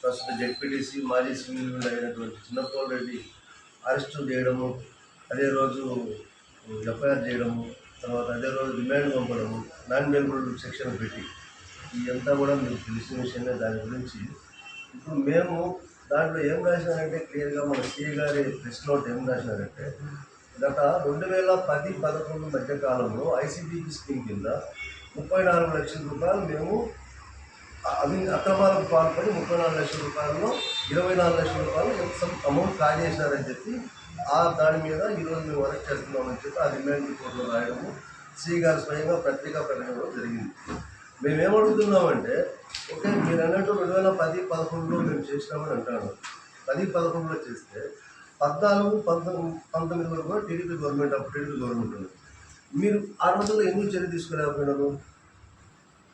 ప్రస్తుత జెడ్పీటీసీ మాజీ సివిల్ అయినటువంటి చిన్నపోల్ రెడ్డి అరెస్టు చేయడము, అదే రోజు ఎఫ్ఐఆర్ చేయడము, తర్వాత అదే రోజు రిమాండ్ పంపడము, నాన్ బెయిలబుల్ సెక్షన్ పెట్టి ఇదంతా కూడా మీకు తెలిసిన విషయమే. దాని గురించి ఇప్పుడు మేము దాంట్లో ఏం రాసినారంటే క్లియర్గా మన సిఏ గారి ప్రెస్ నోట్ ఏం రాసినారంటే గత 2010-11 మధ్య కాలంలో ఐసీడీపీ స్కీమ్ కింద 34 లక్షల రూపాయలు మేము అక్రమాలకు పాల్పడి 34 లక్షల రూపాయల్లో 24 లక్షల రూపాయలు అమౌంట్ కాజేసినారని చెప్పి దాని మీద ఈరోజు మేము అరెస్ట్ చేస్తున్నామని చెప్పి ఆ రిమాండ్ రిపోర్ట్లో రాయడము సిఏ గారు స్వయంగా పత్రికా ప్రకటనలో జరిగింది. మేమేమడుగుతున్నామంటే ఓకే మీరు అన్నట్టు 2010-11లో మేము చేసినామని అంటాను. 10-11లో చేస్తే 14-19 వరకు కూడా టీడీపీ గవర్నమెంట్ ఉంది. మీరు ఆ రోజుల్లో ఎందుకు చర్య తీసుకోలేకపోయినారు?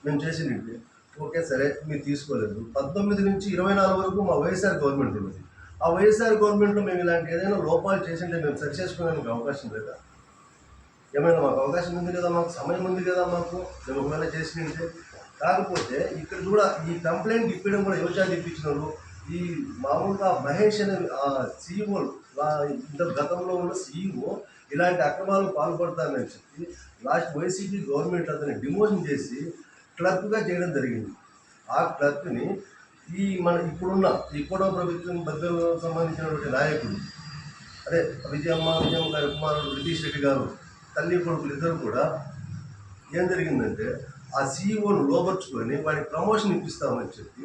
మేము చేసింది ఓకే సరే మీరు తీసుకోలేదు. 19 నుంచి 24 వరకు మా వైఎస్ఆర్ గవర్నమెంట్ ఉంది. ఆ వైఎస్ఆర్ గవర్నమెంట్లో మేము ఇలాంటి ఏదైనా లోపాలు చేసింటే మేము సరి చేసుకోవడానికి అవకాశం లేదా? ఏమైనా మాకు అవకాశం ఉంది కదా, మాకు సమయం ఉంది కదా, మాకు మేము ఒకవేళ చేసినట్టే. కాకపోతే ఇక్కడ కూడా ఈ కంప్లైంట్ ఇప్పడం కూడా యువచాన్ని ఇప్పించినారు. ఈ మామూలుగా మహేష్ అనే సీఈఓ ఇంత గతంలో ఉన్న సీఈఓ ఇలాంటి అక్రమాలకు పాల్పడతారని చెప్పి లాస్ట్ వైసీపీ గవర్నమెంట్ అతన్ని డిమోషన్ చేసి క్లర్క్గా చేయడం జరిగింది. ఆ క్లర్క్ని మన ఇప్పుడున్న ఈ కూడా ప్రభుత్వం బద్దలకు సంబంధించినటువంటి నాయకులు అదే విజయమ్మ గారి కుమారుడు రితీష్ రెడ్డి గారు తల్లి కొడుకులు ఇద్దరు కూడా ఏం జరిగిందంటే ఆ సీఈఓను లోపరుచుకొని వాడికి ప్రమోషన్ ఇప్పిస్తామని చెప్పి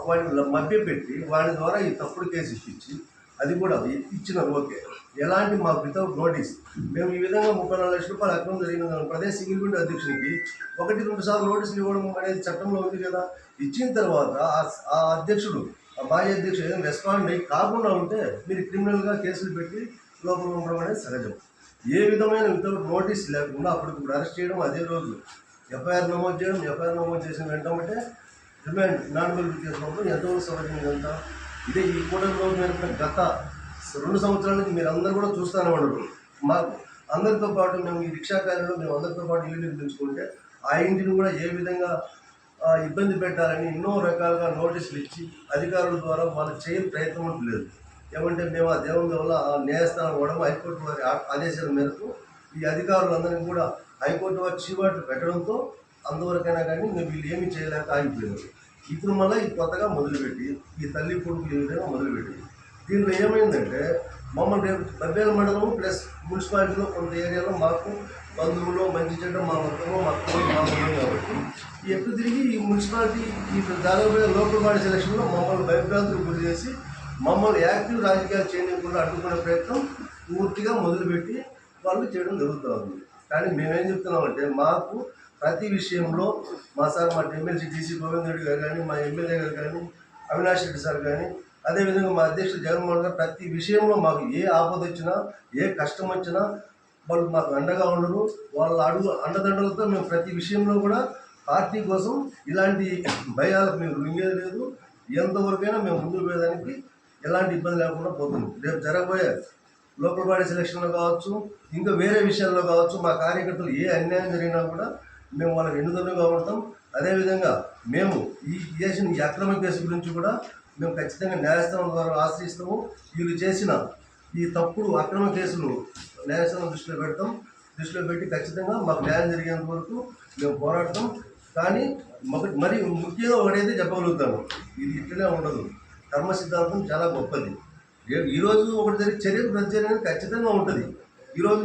వాడిని మభ్యపెట్టి వాడి ద్వారా ఈ తప్పుడు కేసు ఇప్పించి అది కూడా ఇచ్చిన ఓకే ఎలాంటి మాకు వితౌట్ నోటీస్ మేము ఈ విధంగా 34 లక్షల రూపాయలు అక్రమం జరిగిన ప్రదేశ్ సింగిల్ విండో అధ్యక్షునికి 1-2 సార్లు నోటీసులు ఇవ్వడం అనేది చట్టంలో ఉంది కదా. ఇచ్చిన తర్వాత ఆ అధ్యక్షుడు ఆ మాజీ అధ్యక్షుడు ఏదైనా రెస్పాండ్ అయ్యి కాకుండా ఉంటే మీరు క్రిమినల్గా కేసులు పెట్టి లోపల ఉండడం అనేది సహజం. ఏ విధమైన వితౌట్ నోటీస్ లేకుండా అప్పుడు అరెస్ట్ చేయడం, అదే రోజు ఎఫ్ఐఆర్ నమోదు చేయడం, ఎఫ్ఐఆర్ నమోదు చేసిన వెంటనే రిమాండ్ నాన్ బెయిలబుల్ కేసులో ఎంతవరకు సౌకర్యం ఇదంతా ఇదే ఈ కూటమిలో జరిపిన గత 2 సంవత్సరాల నుంచి మీరు అందరూ కూడా చూస్తూనే ఉండరు. మాకు అందరితో పాటు మేము ఈ రిక్షా కార్యంలో మేము అందరితో పాటు ఇల్లు నిర్మించుకుంటే ఆ ఇంటిని కూడా ఏ విధంగా ఇబ్బంది పెట్టాలని ఎన్నో రకాలుగా నోటీసులు ఇచ్చి అధికారుల ద్వారా వాళ్ళు చేయని ప్రయత్నం లేదు. ఏమంటే మేము ఆ దేవుని వల్ల న్యాయస్థానం కూడా హైకోర్టు వారి ఆదేశాల మేరకు ఈ అధికారులందరినీ కూడా హైకోర్టు వారి చీవాట్లు పెట్టడంతో అంతవరకైనా కానీ మేము వీళ్ళు ఏమీ చేయలేక ఆగిపోయినారు. ఇప్పుడు మళ్ళీ ఈ కొత్తగా మొదలుపెట్టి ఈ తల్లి కొడుకులు ఏ విధంగా మొదలుపెట్టి దీనిలో ఏమైందంటే మమ్మల్ని బబ్బేల మండలం ప్లస్ మున్సిపాలిటీలో కొంత ఏరియాలో మాకు బంధువులు మంచి చెడ్డ మా మొత్తము మాకు కాబట్టి ఎప్పుడు తిరిగి ఈ మున్సిపాలిటీ ఈ దాదాపు లోకల్ బాడీ సెలక్షన్లో మమ్మల్ని భయభ్రాంతులు గురి చేసి మమ్మల్ని యాక్టివ్ రాజకీయాలు చేయకుండా అడ్డుకునే ప్రయత్నం పూర్తిగా మొదలుపెట్టి వాళ్ళు చేయడం జరుగుతూ ఉంది. కానీ మేమేం చెప్తున్నామంటే మాకు ప్రతి విషయంలో మా ఎమ్మెల్సీ టీసీ గోవింద్ రెడ్డి గారు కానీ, మా ఎమ్మెల్యే గారు కానీ, అవినాష్ రెడ్డి సార్ కానీ, అదేవిధంగా మా అధ్యక్షుడు జగన్మోహన్ గారు ప్రతి విషయంలో మాకు ఏ ఆపద వచ్చినా ఏ కష్టం వచ్చినా వాళ్ళు మాకు అండగా ఉండరు. వాళ్ళ అండదండలతో మేము ప్రతి విషయంలో కూడా పార్టీ కోసం ఇలాంటి భయాలకు మేము రుంగేది లేదు. ఎంతవరకైనా మేము ముందుకు పోయేదానికి ఎలాంటి ఇబ్బంది లేకుండా పోతుంది. రేపు జరగబోయే లోకల్ బాడీ సెలక్షన్లో కావచ్చు, ఇంకా వేరే విషయాల్లో కావచ్చు, మా కార్యకర్తలు ఏ అన్యాయం జరిగినా కూడా మేము వాళ్ళకి ఎన్నుదన్నుగా ఉంటాం. అదేవిధంగా మేము చేసిన ఈ అక్రమ కేసు గురించి కూడా మేము ఖచ్చితంగా న్యాయస్థానం ద్వారా ఆశ్రయిస్తాము. వీళ్ళు చేసిన ఈ తప్పుడు అక్రమ కేసులు న్యాయస్థానం దృష్టిలో పెట్టి ఖచ్చితంగా మాకు న్యాయం జరిగేంత వరకు మేము పోరాడతాం. కానీ మరి ముఖ్యంగా ఒకటైతే చెప్పగలుగుతాను, ఇది ఇట్లనే ఉండదు. కర్మ సిద్ధాంతం చాలా గొప్పది. ఈరోజు ఒకటి జరిగి చర్యకు ప్రతిచర్య అనేది ఖచ్చితంగా ఉంటుంది. ఈరోజు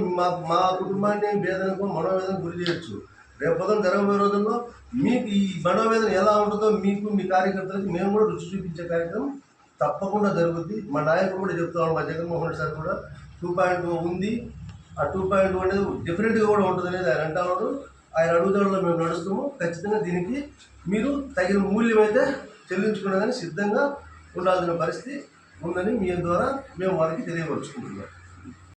మా కుటుంబాన్ని వేదనకు మనోవేదన గురి చేయొచ్చు. రేపు పొద్దున జరగబోయే రోజుల్లో మీకు ఈ మనోవేదన ఎలా ఉంటుందో మీకు మీ కార్యకర్తలకు మేము కూడా రుచి చూపించే కార్యక్రమం తప్పకుండా జరుగుద్ది. మా నాయకుడు కూడా చెప్తున్నాడు, మా జగన్మోహన్ రెడ్డి సార్ కూడా 2.0 ఉంది. ఆ 2.0 అనేది డిఫరెంట్గా కూడా ఉంటుంది అనేది ఆయన అంటున్నాడు. ఆయన అడుగుదలలో మేము నడుస్తాము. ఖచ్చితంగా దీనికి మీరు తగిన మూల్యం అయితే చెల్లించుకునేదని సిద్ధంగా ఉండాల్సిన పరిస్థితి ఉందని మీ ద్వారా మేము వారికి తెలియపరుచుకుంటున్నాం.